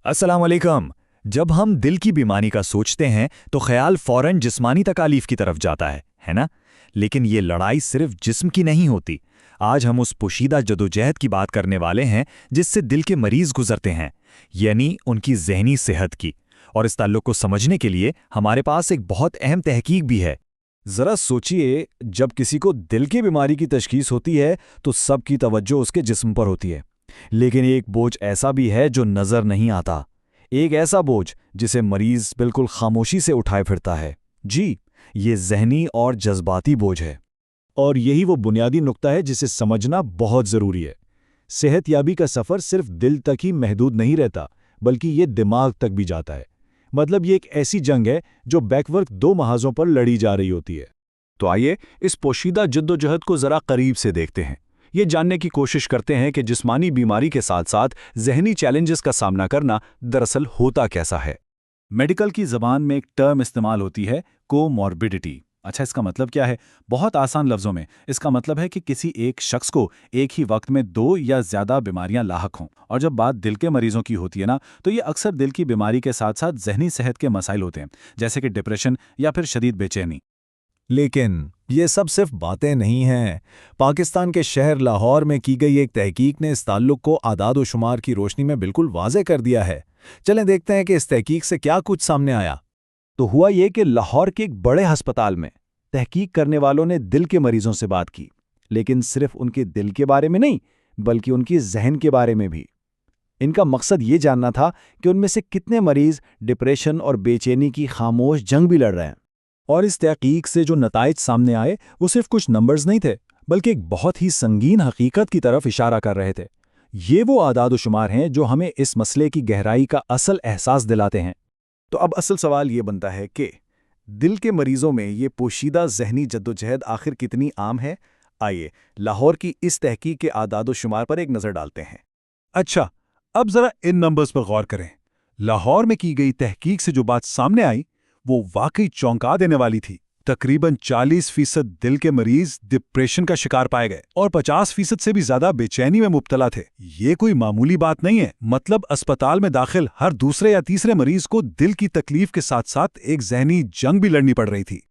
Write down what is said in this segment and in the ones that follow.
अस्सलाम वालेकुम। जब हम दिल की बीमारी का सोचते हैं तो ख्याल फौरन जिस्मानी तकालीफ की तरफ जाता है ना? लेकिन ये लड़ाई सिर्फ जिस्म की नहीं होती। आज हम उस पोशीदा जदोजहद की बात करने वाले हैं जिससे दिल के मरीज गुजरते हैं, यानी उनकी ज़हनी सेहत की। और इस ताल्लुक को समझने के लिए हमारे पास एक बहुत अहम तहकीक भी है। ज़रा सोचिए, जब किसी को दिल की बीमारी की तशखीस होती है तो सबकी तवज्जो उसके जिस्म पर होती है। लेकिन एक बोझ ऐसा भी है जो नज़र नहीं आता, एक ऐसा बोझ जिसे मरीज़ बिल्कुल खामोशी से उठाए फिरता है। जी, ये ज़हनी और जज्बाती बोझ है। और यही वो बुनियादी नुक्ता है जिसे समझना बहुत ज़रूरी है। सेहतयाबी का सफ़र सिर्फ दिल तक ही महदूद नहीं रहता, बल्कि ये दिमाग तक भी जाता है। मतलब ये एक ऐसी जंग है जो बैकवर्क दो महाजों पर लड़ी जा रही होती है। तो आइए इस पोशीदा जद्दोजहद को ज़रा करीब से देखते हैं। ये जानने की कोशिश करते हैं कि जिस्मानी बीमारी के साथ साथ ज़हनी चैलेंजेस का सामना करना दरअसल होता कैसा है। मेडिकल की ज़बान में एक टर्म इस्तेमाल होती है, कोमॉर्बिडिटी। अच्छा, इसका मतलब क्या है? बहुत आसान लफ्ज़ों में इसका मतलब है कि किसी एक शख्स को एक ही वक्त में दो या ज़्यादा बीमारियां लाहक हों। और जब बात दिल के मरीजों की होती है ना, तो ये अक्सर दिल की बीमारी के साथ साथ ज़हनी सेहत के मसाइल होते हैं, जैसे कि डिप्रेशन या फिर शदीद बेचैनी। लेकिन ये सब सिर्फ बातें नहीं हैं। पाकिस्तान के शहर लाहौर में की गई एक तहकीक ने इस ताल्लुक को आदाद व शुमार की रोशनी में बिल्कुल वाज़ेह कर दिया है। चलें देखते हैं कि इस तहकीक से क्या कुछ सामने आया। तो हुआ ये कि लाहौर के एक बड़े अस्पताल में तहकीक करने वालों ने दिल के मरीजों से बात की, लेकिन सिर्फ उनके दिल के बारे में नहीं, बल्कि उनकी जहन के बारे में भी। इनका मकसद ये जानना था कि उनमें से कितने मरीज डिप्रेशन और बेचैनी की खामोश जंग भी लड़ रहे हैं। और इस तहकीक से जो नताइज सामने आए वो सिर्फ कुछ नंबर्स नहीं थे, बल्कि एक बहुत ही संगीन हकीकत की तरफ इशारा कर रहे थे। ये वो आदाद व शुमार हैं जो हमें इस मसले की गहराई का असल एहसास दिलाते हैं। तो अब असल सवाल ये बनता है कि दिल के मरीजों में ये पोशीदा ज़हनी जद्दोजहद आखिर कितनी आम है। आइए लाहौर की इस तहकीक के आदाद व शुमार पर एक नज़र डालते हैं। अच्छा, अब ज़रा इन नंबर्स पर गौर करें। लाहौर में की गई तहकीक से जो बात सामने आई वो वाकई चौंका देने वाली थी। तकरीबन 40% दिल के मरीज डिप्रेशन का शिकार पाए गए और 50% से भी ज्यादा बेचैनी में मुब्तला थे। ये कोई मामूली बात नहीं है। मतलब अस्पताल में दाखिल हर दूसरे या तीसरे मरीज को दिल की तकलीफ के साथ साथ एक ज़हनी जंग भी लड़नी पड़ रही थी।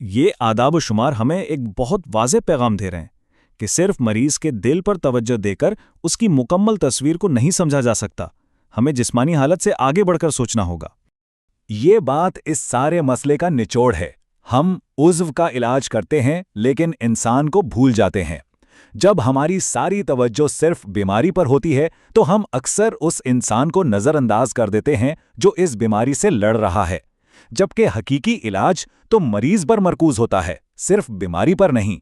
ये आदाब व शुमार हमें एक बहुत वाज़ेह पैगाम दे रहे हैं कि सिर्फ मरीज के दिल पर तवज्जो देकर उसकी मुकम्मल तस्वीर को नहीं समझा जा सकता। हमें जिस्मानी हालत से आगे बढ़कर सोचना होगा। ये बात इस सारे मसले का निचोड़ है। हम उज़्व का इलाज करते हैं लेकिन इंसान को भूल जाते हैं। जब हमारी सारी तवज्जो सिर्फ बीमारी पर होती है तो हम अक्सर उस इंसान को नज़रअंदाज कर देते हैं जो इस बीमारी से लड़ रहा है, जबकि हकीकी इलाज तो मरीज पर मरकूज होता है, सिर्फ बीमारी पर नहीं।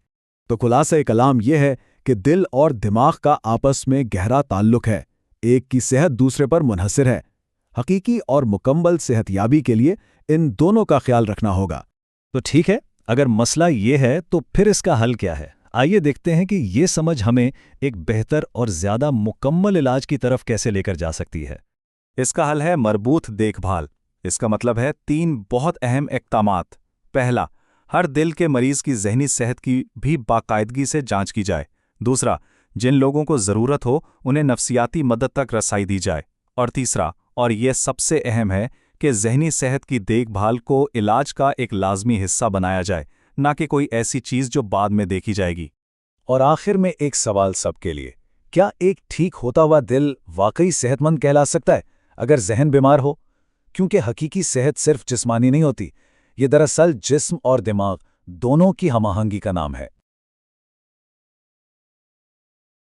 तो खुलासा कलाम यह है कि दिल और दिमाग का आपस में गहरा ताल्लुक है। एक की सेहत दूसरे पर मुनहसिर है। हकीकी और मुकम्मल सेहतयाबी के लिए इन दोनों का ख्याल रखना होगा। तो ठीक है, अगर मसला ये है तो फिर इसका हल क्या है? आइए देखते हैं कि ये समझ हमें एक बेहतर और ज़्यादा मुकम्मल इलाज की तरफ कैसे लेकर जा सकती है। इसका हल है मरबूत देखभाल। इसका मतलब है 3 बहुत अहम इक़दामात। पहला, हर दिल के मरीज़ की ज़हनी सेहत की भी बाकायदगी से जांच की जाए। दूसरा, जिन लोगों को ज़रूरत हो उन्हें नफ्सियाती मदद तक रसाई दी जाए। और तीसरा, और ये सबसे अहम है, कि ज़हनी सेहत की देखभाल को इलाज का एक लाजमी हिस्सा बनाया जाए, ना कि कोई ऐसी चीज़ जो बाद में देखी जाएगी। और आखिर में एक सवाल सबके लिए, क्या एक ठीक होता हुआ दिल वाकई सेहतमंद कहला सकता है अगर जहन बीमार हो? क्योंकि हकीकी सेहत सिर्फ जिस्मानी नहीं होती, ये दरअसल जिस्म और दिमाग दोनों की हम आहंगी का नाम है।